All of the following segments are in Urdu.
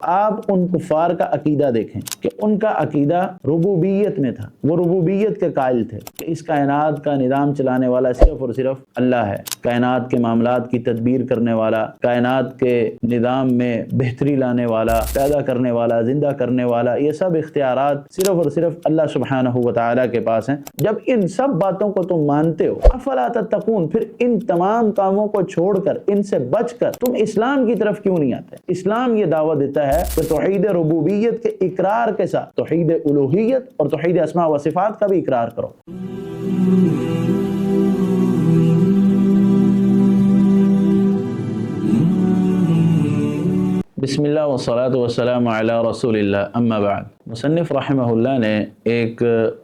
آپ ان کفار کا عقیدہ دیکھیں کہ ان کا عقیدہ ربوبیت میں تھا، وہ ربوبیت کے قائل تھے کہ اس کائنات کا نظام چلانے والا صرف اور صرف اللہ ہے، کائنات کے معاملات کی تدبیر کرنے والا، کائنات کے نظام میں بہتری لانے والا، پیدا کرنے والا، زندہ کرنے والا، یہ سب اختیارات صرف اور صرف اللہ سبحانہ و تعالیٰ کے پاس ہیں۔ جب ان سب باتوں کو تم مانتے ہو، افلا تتقون، پھر ان تمام کاموں کو چھوڑ کر، ان سے بچ کر تم اسلام کی طرف کیوں نہیں آتے؟ اسلام یہ دعوت دیتا ہے کہ توحید ربوبیت کے اقرار کے ساتھ توحید الوہیت اور توحید اسماء و صفات کا بھی اقرار کرو۔ بسم اللہ والصلاة والسلام علی رسول اللہ، اما بعد۔ مصنف رحمہ اللہ نے ایک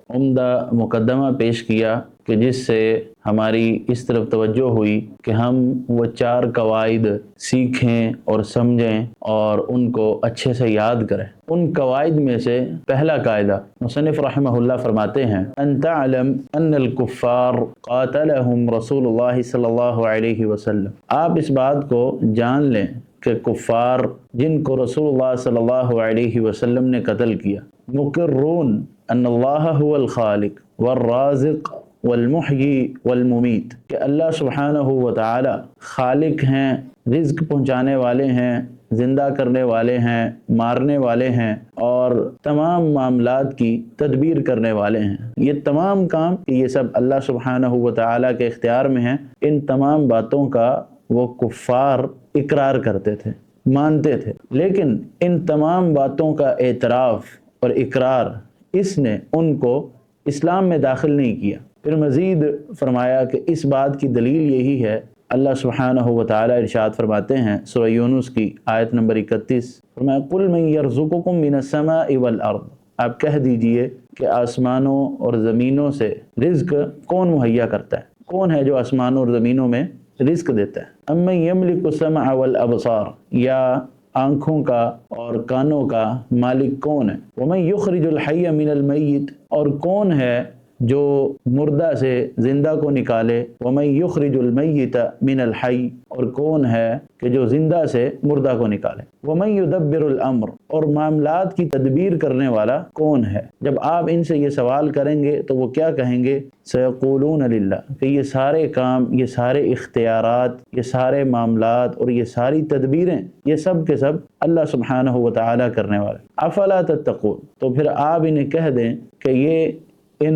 عمدہ مقدمہ پیش کیا کہ جس سے ہماری اس طرف توجہ ہوئی کہ ہم وہ 4 قواعد سیکھیں اور سمجھیں اور ان کو اچھے سے یاد کریں۔ ان قواعد میں سے پہلا قاعدہ مصنف رحمہ اللہ فرماتے ہیں، ان تعلم ان الکفار قاتلہم رسول اللہ صلی اللہ علیہ وسلم، آپ اس بات کو جان لیں کہ کفار جن کو رسول اللہ صلی اللہ علیہ وسلم نے قتل کیا، مقرون ان اللہ هو الخالق والرازق والمحیی والممیت، کہ اللہ سبحانہ و تعالی خالق ہیں، رزق پہنچانے والے ہیں، زندہ کرنے والے ہیں، مارنے والے ہیں، اور تمام معاملات کی تدبیر کرنے والے ہیں۔ یہ تمام کام یہ سب اللہ سبحانہ و تعالی کے اختیار میں ہیں۔ ان تمام باتوں کا وہ کفار اقرار کرتے تھے، مانتے تھے، لیکن ان تمام باتوں کا اعتراف اور اقرار اس نے ان کو اسلام میں داخل نہیں کیا۔ پھر مزید فرمایا کہ اس بات کی دلیل یہی ہے، اللہ سبحانہ و تعالی ارشاد فرماتے ہیں سورہ یونس کی آیت نمبر 31، فرمایا قُلْ مَنْ يَرْزُقُكُم مِّنَ السَّمَاءِ وَالْأَرْضِ، آپ کہہ دیجئے کہ آسمانوں اور زمینوں سے رزق کون مہیا کرتا ہے؟ کون ہے جو آسمانوں اور زمینوں میں رزق دیتا ہے؟ اَمَّن يَمْلِكُ السَّمْعَ وَالْأَبْصَارَ، یا آنکھوں کا اور کانوں کا مالک کون ہے؟ وَمَن يُخْرِجُ الْحَيَّ مِنَ الْمَيِّتِ، اور کون ہے جو مردہ سے زندہ کو نکالے؟ وَمَن يُخْرِجُ الْمَيِّتَ مِنَ الْحَيِّ، اور کون ہے کہ جو زندہ سے مردہ کو نکالے؟ وَمَن يُدَبِّرُ الْأَمْرَ، اور معاملات کی تدبیر کرنے والا کون ہے؟ جب آپ ان سے یہ سوال کریں گے تو وہ کیا کہیں گے؟ سَيَقُولُونَ لِلَّهِ، کہ یہ سارے کام، یہ سارے اختیارات، یہ سارے معاملات اور یہ ساری تدبیریں، یہ سب کے سب اللہ سبحانہ و تعالیٰ کرنے والے۔ افلا تتقون، تو پھر آپ انہیں کہہ دیں کہ یہ ان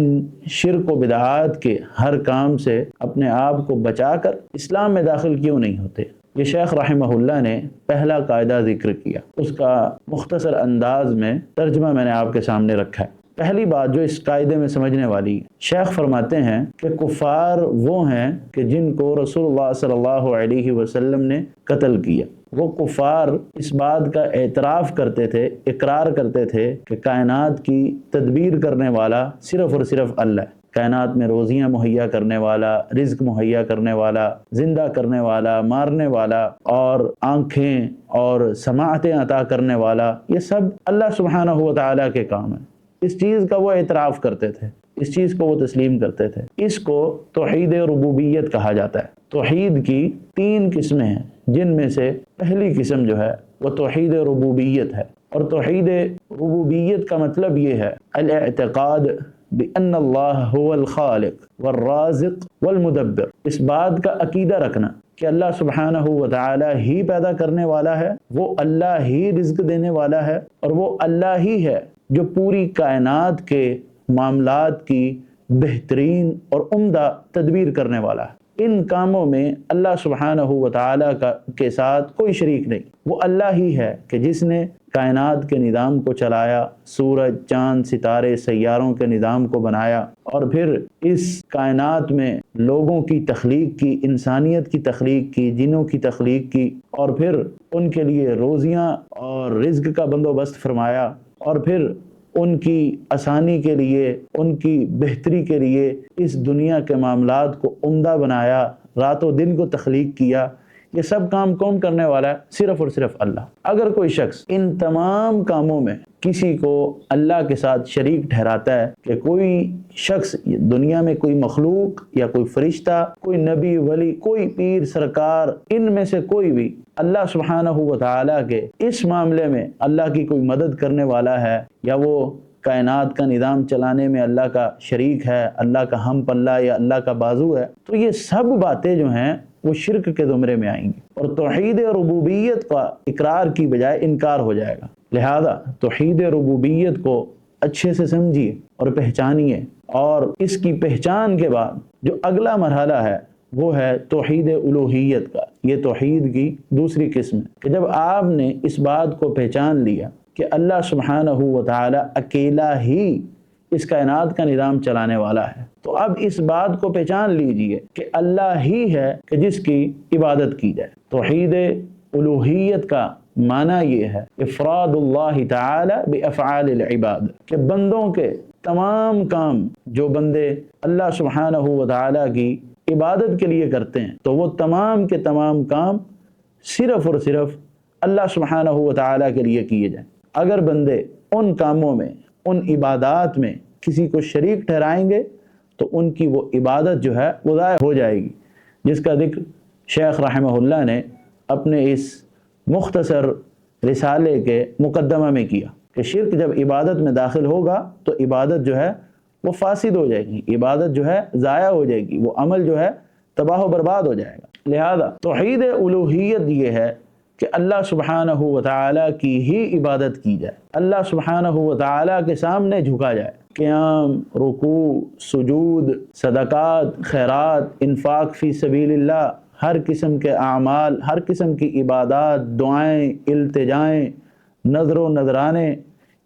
شرک و بدعات کے ہر کام سے اپنے آپ کو بچا کر اسلام میں داخل کیوں نہیں ہوتے؟ یہ شیخ رحمہ اللہ نے پہلا قاعدہ ذکر کیا، اس کا مختصر انداز میں ترجمہ میں نے آپ کے سامنے رکھا ہے۔ پہلی بات جو اس قاعدے میں سمجھنے والی ہے، شیخ فرماتے ہیں کہ کفار وہ ہیں کہ جن کو رسول اللہ صلی اللہ علیہ وسلم نے قتل کیا۔ وہ کفار اس بات کا اعتراف کرتے تھے، اقرار کرتے تھے کہ کائنات کی تدبیر کرنے والا صرف اور صرف اللہ ہے، کائنات میں روزیاں مہیا کرنے والا، رزق مہیا کرنے والا، زندہ کرنے والا، مارنے والا، اور آنکھیں اور سماعتیں عطا کرنے والا، یہ سب اللہ سبحانہ و تعالیٰ کے کام ہیں۔ اس چیز کا وہ اعتراف کرتے تھے، اس چیز کو وہ تسلیم کرتے تھے۔ اس کو توحید ربوبیت کہا جاتا ہے۔ توحید کی 3 قسمیں ہیں، جن میں سے پہلی قسم جو ہے وہ توحید ربوبیت ہے، اور توحید ربوبیت کا مطلب یہ ہے الاعتقاد بأن اللہ هو الخالق والرازق والمدبر، اس بات کا عقیدہ رکھنا کہ اللہ سبحانہ و تعالی ہی پیدا کرنے والا ہے، وہ اللہ ہی رزق دینے والا ہے، اور وہ اللہ ہی ہے جو پوری کائنات کے معاملات کی بہترین اور عمدہ تدبیر کرنے والا ہے۔ ان کاموں میں اللہ سبحانہ و تعالیٰ کے ساتھ کوئی شریک نہیں۔ وہ اللہ ہی ہے کہ جس نے کائنات کے نظام کو چلایا، سورج، چاند، ستارے، سیاروں کے نظام کو بنایا، اور پھر اس کائنات میں لوگوں کی تخلیق کی، انسانیت کی تخلیق کی، جنوں کی تخلیق کی، اور پھر ان کے لیے روزیاں اور رزق کا بندوبست فرمایا، اور پھر ان کی آسانی کے لیے، ان کی بہتری کے لیے اس دنیا کے معاملات کو عمدہ بنایا، رات و دن کو تخلیق کیا۔ یہ سب کام کون کرنے والا ہے؟ صرف اور صرف اللہ۔ اگر کوئی شخص ان تمام کاموں میں کسی کو اللہ کے ساتھ شریک ٹھہراتا ہے کہ کوئی شخص دنیا میں کوئی مخلوق یا کوئی فرشتہ، کوئی نبی ولی، کوئی پیر سرکار، ان میں سے کوئی بھی اللہ سبحانہ و تعالیٰ کے اس معاملے میں اللہ کی کوئی مدد کرنے والا ہے یا وہ کائنات کا نظام چلانے میں اللہ کا شریک ہے، اللہ کا ہم پلہ یا اللہ کا بازو ہے، تو یہ سب باتیں جو ہیں وہ شرک کے زمرے میں آئیں گی اور توحید ربوبیت کا اقرار کی بجائے انکار ہو جائے گا۔ لہذا توحید ربوبیت کو اچھے سے سمجھیے اور پہچانیے، اور اس کی پہچان کے بعد جو اگلا مرحلہ ہے وہ ہے توحید الوہیت کا۔ یہ توحید کی دوسری قسم ہے کہ جب آپ نے اس بات کو پہچان لیا کہ اللہ سبحانہ و تعالی اکیلا ہی اس کائنات کا نظام چلانے والا ہے، تو اب اس بات کو پہچان لیجئے کہ اللہ ہی ہے کہ جس کی عبادت کی جائے۔ توحید الوہیت کا معنی یہ ہے افراد اللہ تعالی بافعال العباد، کہ بندوں کے تمام کام جو بندے اللہ سبحانہ و تعالی کی عبادت کے لیے کرتے ہیں تو وہ تمام کے تمام کام صرف اور صرف اللہ سبحانہ و تعالی کے لیے کیے جائیں۔ اگر بندے ان کاموں میں، ان عبادات میں کسی کو شریک ٹھہرائیں گے تو ان کی وہ عبادت جو ہے وہ ضائع ہو جائے گی، جس کا ذکر شیخ رحمہ اللہ نے اپنے اس مختصر رسالے کے مقدمہ میں کیا کہ شرک جب عبادت میں داخل ہوگا تو عبادت جو ہے وہ فاسد ہو جائے گی، عبادت جو ہے ضائع ہو جائے گی، وہ عمل جو ہے تباہ و برباد ہو جائے گا۔ لہذا توحید الوہیت یہ ہے کہ اللہ سبحانہ و تعالیٰ کی ہی عبادت کی جائے، اللہ سبحانہ و تعالیٰ کے سامنے جھکا جائے، قیام، رکوع، سجود، صدقات، خیرات، انفاق فی سبیل اللہ، ہر قسم کے اعمال، ہر قسم کی عبادات، دعائیں، التجائیں، نظر و نذرانے،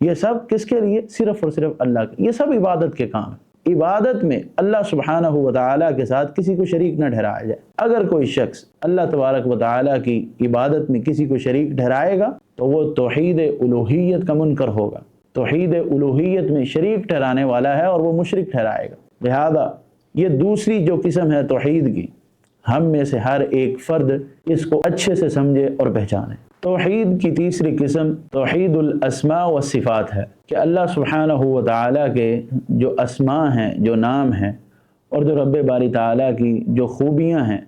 یہ سب کس کے لیے؟ صرف اور صرف اللہ کے۔ یہ سب عبادت کے کام ہیں۔ عبادت میں اللہ سبحانہ و تعالیٰ کے ساتھ کسی کو شریک نہ ٹھہرایا جائے۔ اگر کوئی شخص اللہ تبارک و تعالیٰ کی عبادت میں کسی کو شریک ٹھہرائے گا تو وہ توحید الوہیت کا منکر ہوگا، توحید الوہیت میں شریک ٹھہرانے والا ہے اور وہ مشرک ٹھہرائے گا۔ لہذا یہ دوسری جو قسم ہے توحید کی، ہم میں سے ہر ایک فرد اس کو اچھے سے سمجھے اور پہچانے۔ توحید کی تیسری قسم توحید الاسماء والصفات ہے کہ اللہ سبحانہ و تعالیٰ کے جو اسماء ہیں، جو نام ہیں، اور جو رب باری تعالیٰ کی جو خوبیاں ہیں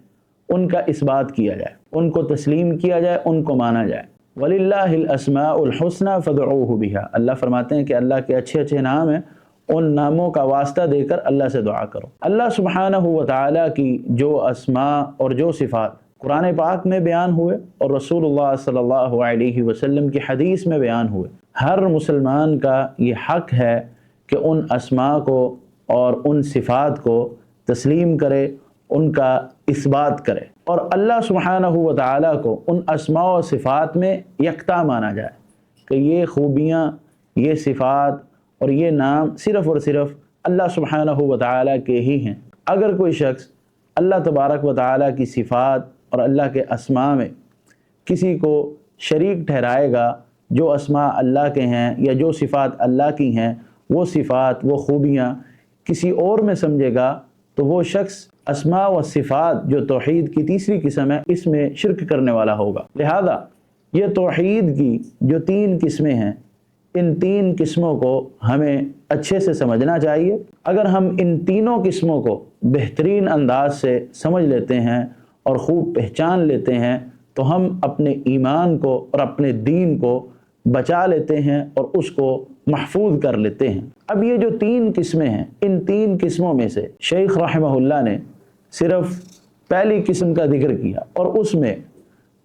ان کا اس بات کیا جائے، ان کو تسلیم کیا جائے، ان کو مانا جائے۔ وَلِلَّهِ الْأَسْمَاءُ الْحُسْنَى فَادْعُوهُ بِهَا، اللہ فرماتے ہیں کہ اللہ کے اچھے اچھے نام ہیں، ان ناموں کا واسطہ دے کر اللہ سے دعا کرو۔ اللہ سبحانہ و تعالیٰ کی جو اسماء اور جو صفات قرآن پاک میں بیان ہوئے اور رسول اللہ صلی اللہ علیہ وسلم کی حدیث میں بیان ہوئے، ہر مسلمان کا یہ حق ہے کہ ان اسماء کو اور ان صفات کو تسلیم کرے، ان کا اثبات کرے، اور اللہ سبحانہ و تعالیٰ کو ان اسماء و صفات میں یکتا مانا جائے کہ یہ خوبیاں، یہ صفات اور یہ نام صرف اور صرف اللہ سبحانہ و تعالیٰ کے ہی ہیں۔ اگر کوئی شخص اللہ تبارک و تعالیٰ کی صفات اور اللہ کے اسماء میں کسی کو شریک ٹھہرائے گا، جو اسماء اللہ کے ہیں یا جو صفات اللہ کی ہیں، وہ صفات، وہ خوبیاں کسی اور میں سمجھے گا تو وہ شخص اسماء و صفات جو توحید کی تیسری قسم ہے اس میں شرک کرنے والا ہوگا۔ لہذا یہ توحید کی جو تین قسمیں ہیں، ان تین قسموں کو ہمیں اچھے سے سمجھنا چاہیے۔ اگر ہم ان تینوں قسموں کو بہترین انداز سے سمجھ لیتے ہیں اور خوب پہچان لیتے ہیں تو ہم اپنے ایمان کو اور اپنے دین کو بچا لیتے ہیں اور اس کو محفوظ کر لیتے ہیں۔ اب یہ جو تین قسمیں ہیں، ان تین قسموں میں سے شیخ رحمہ اللہ نے صرف پہلی قسم کا ذکر کیا اور اس میں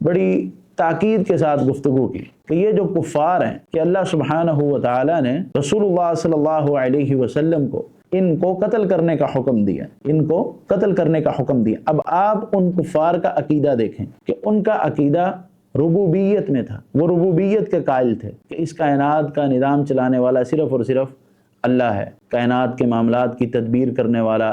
بڑی تاکید کے ساتھ گفتگو کی کہ یہ جو کفار ہیں کہ اللہ سبحانہ و تعالیٰ نے رسول اللہ صلی اللہ علیہ وسلم کو ان کو قتل کرنے کا حکم دیا، ان کو قتل کرنے کا حکم دیا۔ اب آپ ان کفار کا عقیدہ دیکھیں کہ ان کا عقیدہ ربوبیت میں تھا، وہ ربوبیت کے قائل تھے کہ اس کائنات کا نظام چلانے والا صرف اور صرف اللہ ہے، کائنات کے معاملات کی تدبیر کرنے والا،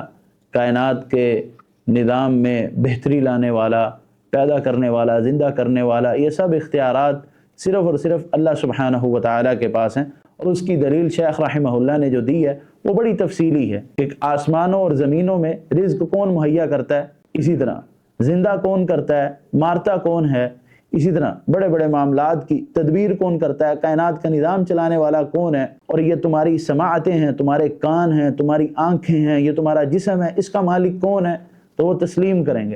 کائنات کے نظام میں بہتری لانے والا، پیدا کرنے والا، زندہ کرنے والا، یہ سب اختیارات صرف اور صرف اللہ سبحانہ و تعالیٰ کے پاس ہیں۔ اور اس کی دلیل شیخ رحمہ اللہ نے جو دی ہے وہ بڑی تفصیلی ہے کہ آسمانوں اور زمینوں میں رزق کون مہیا کرتا ہے، اسی طرح زندہ کون کرتا ہے، مارتا کون ہے، اسی طرح بڑے بڑے معاملات کی تدبیر کون کرتا ہے، کائنات کا نظام چلانے والا کون ہے، اور یہ تمہاری سماعتیں ہیں، تمہارے کان ہیں، تمہاری آنکھیں ہیں، یہ تمہارا جسم ہے، اس کا مالک کون ہے، تو وہ تسلیم کریں گے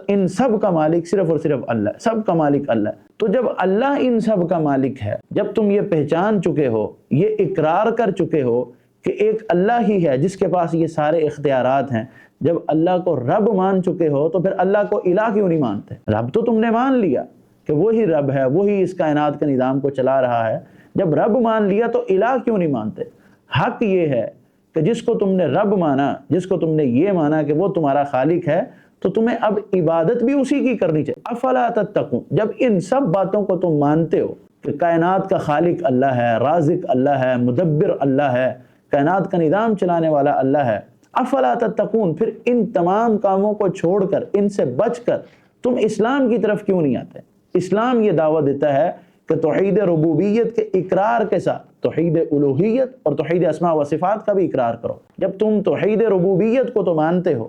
ان سب کا مالک صرف اور صرف اللہ ہے، سب کا مالک اللہ ہے۔ تو جب اللہ ان سب کا مالک ہے، جب تم یہ پہچان چکے ہو، یہ اقرار کر چکے ہو کہ ایک اللہ ہی ہے جس کے پاس یہ سارے اختیارات ہیں، جب اللہ کو رب مان چکے ہو تو پھر اللہ کو الہ کیوں نہیں مانتے؟ رب تو تم نے مان لیا کہ وہی رب ہے، وہی اس کائنات کے نظام کو چلا رہا ہے، جب رب مان لیا تو الہ کیوں نہیں مانتے؟ حق یہ ہے کہ جس کو تم نے رب مانا، جس کو تم نے یہ مانا کہ وہ تمہارا خالق ہے، تو تمہیں اب عبادت بھی اسی کی کرنی چاہیے۔ افلا تتقون، جب ان سب باتوں کو تم مانتے ہو کہ کائنات کا خالق اللہ ہے، رازق اللہ ہے، مدبر اللہ ہے، کائنات کا نظام چلانے والا اللہ ہے، افلا تتقون، پھر ان تمام کاموں کو چھوڑ کر، ان سے بچ کر تم اسلام کی طرف کیوں نہیں آتے؟ اسلام یہ دعوت دیتا ہے کہ توحید ربوبیت کے اقرار کے ساتھ توحید الوہیت اور توحید اسماء و صفات کا بھی اقرار کرو۔ جب تم توحید ربوبیت کو تو مانتے ہو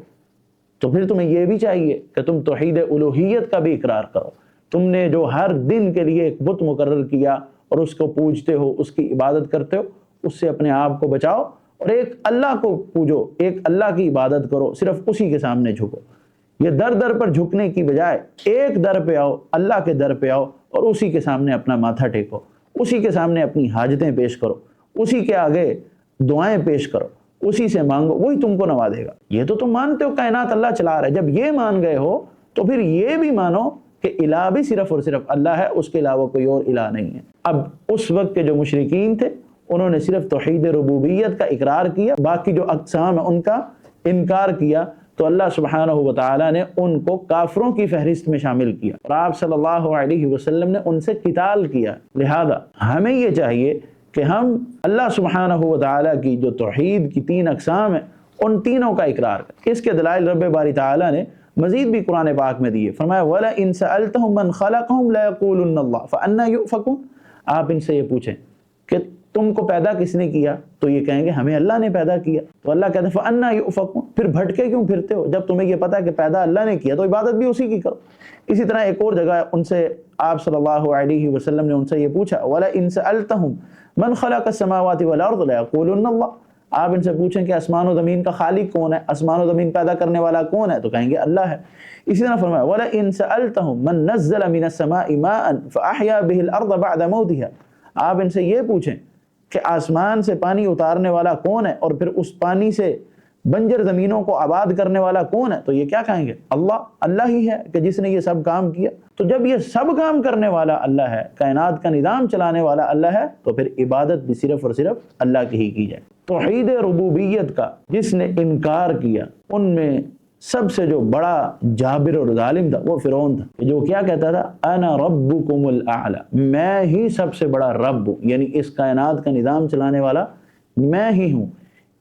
تو پھر تمہیں یہ بھی چاہیے کہ تم توحید الوہیت کا بھی اقرار کرو۔ تم نے جو ہر دن کے لیے ایک بت مقرر کیا اور اس کو پوجتے ہو، اس کی عبادت کرتے ہو، اس سے اپنے آپ کو بچاؤ اور ایک اللہ کو پوجو، ایک اللہ کی عبادت کرو، صرف اسی کے سامنے جھکو۔ یہ در در پر جھکنے کی بجائے ایک در پہ آؤ، اللہ کے در پہ آؤ اور اسی کے سامنے اپنا ماتھا ٹیکو، اسی کے سامنے اپنی حاجتیں پیش کرو، اسی کے آگے دعائیں پیش کرو، اسی سے مانگو، وہی تم کو نوازے گا۔ یہ تو تم مانتے ہو کائنات اللہ چلا رہا ہے، جب یہ مان گئے ہو تو پھر یہ بھی مانو کہ الہ بھی صرف اور صرف اللہ ہے، اس کے علاوہ کوئی اور الہ نہیں ہے۔ اب اس وقت کے جو مشرکین تھے انہوں نے صرف توحید ربوبیت کا اقرار کیا، باقی جو اقسام ہیں ان کا انکار کیا، تو اللہ سبحانہ و تعالیٰ نے ان کو کافروں کی فہرست میں شامل کیا اور آپ صلی اللہ علیہ وسلم نے ان سے قتال کیا۔ لہذا ہمیں یہ چاہیے کہ ہم اللہ سبحانہ و تعالیٰ کی جو توحید کی 3 اقسام ہیں ان تینوں کا اقرار کریں۔ اس کے دلائل رب باری تعالیٰ نے مزید بھی قرآن پاک میں دیے، فرمایا وَلَئِن سَأَلْتَهُم مَّن خَلَقَهُم لَّيَقُولُنَّ اللَّهُ فَأَنَّىٰ يُؤْفَكُونَ، آپ ان سے یہ پوچھیں کہ تم کو پیدا کس نے کیا، تو یہ کہیں گے ہمیں اللہ نے پیدا کیا۔ تو اللہ کہتے ہیں فَأَنَّىٰ يُؤْفَكُونَ، پھر بھٹکے کیوں پھرتے ہو؟ جب تمہیں یہ پتا ہے کہ پیدا اللہ نے کیا تو عبادت بھی اسی کی کرو۔ اسی طرح ایک اور جگہ ان سے آپ صلی اللہ علیہ وسلم نے ان سے یہ پوچھا وَلَئِن سَأَلْتَهُم مَّن خَلَقَ السَّمَاوَاتِ وَالْأَرْضَ لَيَقُولُنَّ اللَّهُ، آپ ان سے پوچھیں کہ آسمان و زمین کا خالق کون ہے، آسمان و زمین پیدا کرنے والا کون ہے، تو کہیں گے اللہ ہے۔ اسی طرح فرمایا وَلَئِن سَأَلْتَهُم مَّن نَّزَّلَ مِنَ السَّمَاءِ مَاءً فَأَحْيَا بِهِ الْأَرْضَ بَعْدَ مَوْتِهَا، آپ ان سے یہ پوچھیں کہ آسمان سے پانی اتارنے والا کون ہے اور پھر اس پانی سے بنجر زمینوں کو آباد کرنے والا کون ہے، تو یہ کیا کہیں گے؟ اللہ ہی ہے کہ جس نے یہ سب کام کیا۔ تو جب یہ سب کام کرنے والا اللہ ہے، کائنات کا نظام چلانے والا اللہ ہے، تو پھر عبادت بھی صرف اور صرف اللہ کی ہی کی جائے۔ توحید ربوبیت کا جس نے انکار کیا ان میں سب سے جو بڑا جابر اور ظالم تھا وہ فرعون تھا، جو کیا کہتا تھا انا ربکم الاعلی، میں ہی سب سے بڑا رب ہوں، یعنی اس کائنات کا نظام چلانے والا میں ہی ہوں،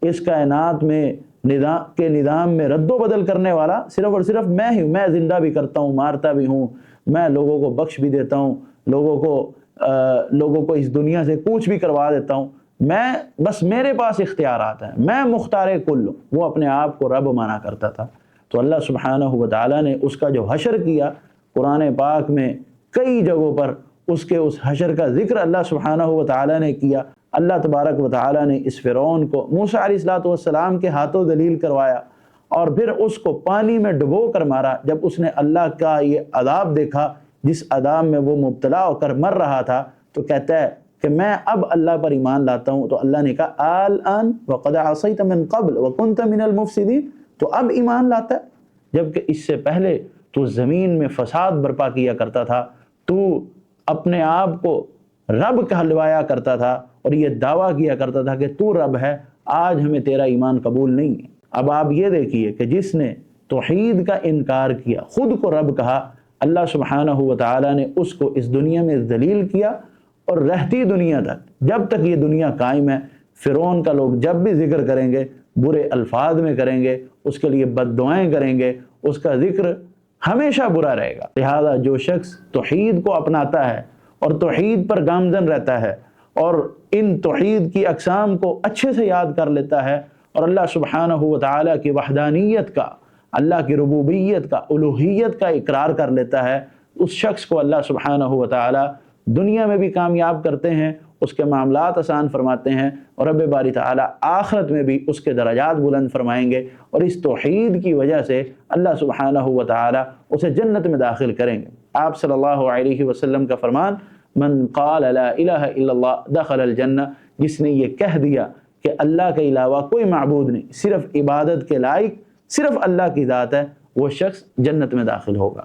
اس کائنات میں نظام میں رد و بدل کرنے والا صرف اور صرف میں ہی ہوں، میں زندہ بھی کرتا ہوں، مارتا بھی ہوں، میں لوگوں کو بخش بھی دیتا ہوں، لوگوں کو اس دنیا سے کوچ بھی کروا دیتا ہوں، میں بس میرے پاس اختیارات ہیں، میں مختار کل ہوں۔ وہ اپنے آپ کو رب مانا کرتا تھا۔ تو اللہ سبحانہ و تعالیٰ نے اس کا جو حشر کیا قرآن پاک میں کئی جگہوں پر اس حشر کا ذکر اللہ سبحانہ و تعالیٰ نے کیا۔ اللہ تبارک و تعالیٰ نے اس فرعون کو موسیٰ علیہ السلام کے ہاتھوں ذلیل کروایا اور پھر اس کو پانی میں ڈبو کر مارا۔ جب اس نے اللہ کا یہ عذاب دیکھا جس عذاب میں وہ مبتلا ہو کر مر رہا تھا، تو کہتا ہے کہ میں اب اللہ پر ایمان لاتا ہوں۔ تو اللہ نے کہا الآن وقد عصیت من قبل وکنت من المفسدین، تو اب ایمان لاتا ہے جبکہ اس سے پہلے تو زمین میں فساد برپا کیا کرتا تھا، تو اپنے آپ کو رب کہلوایا کرتا تھا اور یہ دعویٰ کیا کرتا تھا کہ تو رب ہے، آج ہمیں تیرا ایمان قبول نہیں ہے۔ اب آپ یہ دیکھیے کہ جس نے توحید کا انکار کیا، خود کو رب کہا، اللہ سبحانہ و تعالیٰ نے اس کو اس دنیا میں ذلیل کیا، اور رہتی دنیا تک جب تک یہ دنیا قائم ہے فرعون کا لوگ جب بھی ذکر کریں گے برے الفاظ میں کریں گے، اس کے لیے بد دعائیں کریں گے، اس کا ذکر ہمیشہ برا رہے گا۔ لہذا جو شخص توحید کو اپناتا ہے اور توحید پر گامزن رہتا ہے اور ان توحید کی اقسام کو اچھے سے یاد کر لیتا ہے اور اللہ سبحانہ و تعالیٰ کی وحدانیت کا، اللہ کی ربوبیت کا، الوہیت کا اقرار کر لیتا ہے، اس شخص کو اللہ سبحانہ و تعالی دنیا میں بھی کامیاب کرتے ہیں، اس کے معاملات آسان فرماتے ہیں، اور رب باری تعالی آخرت میں بھی اس کے درجات بلند فرمائیں گے، اور اس توحید کی وجہ سے اللہ سبحانہ و تعالی اسے جنت میں داخل کریں گے۔ آپ صلی اللہ علیہ وسلم کا فرمان، من قال لا الہ الا اللہ دخل الجنہ، جس نے یہ کہہ دیا کہ اللہ کے علاوہ کوئی معبود نہیں، صرف عبادت کے لائق صرف اللہ کی ذات ہے، وہ شخص جنت میں داخل ہوگا۔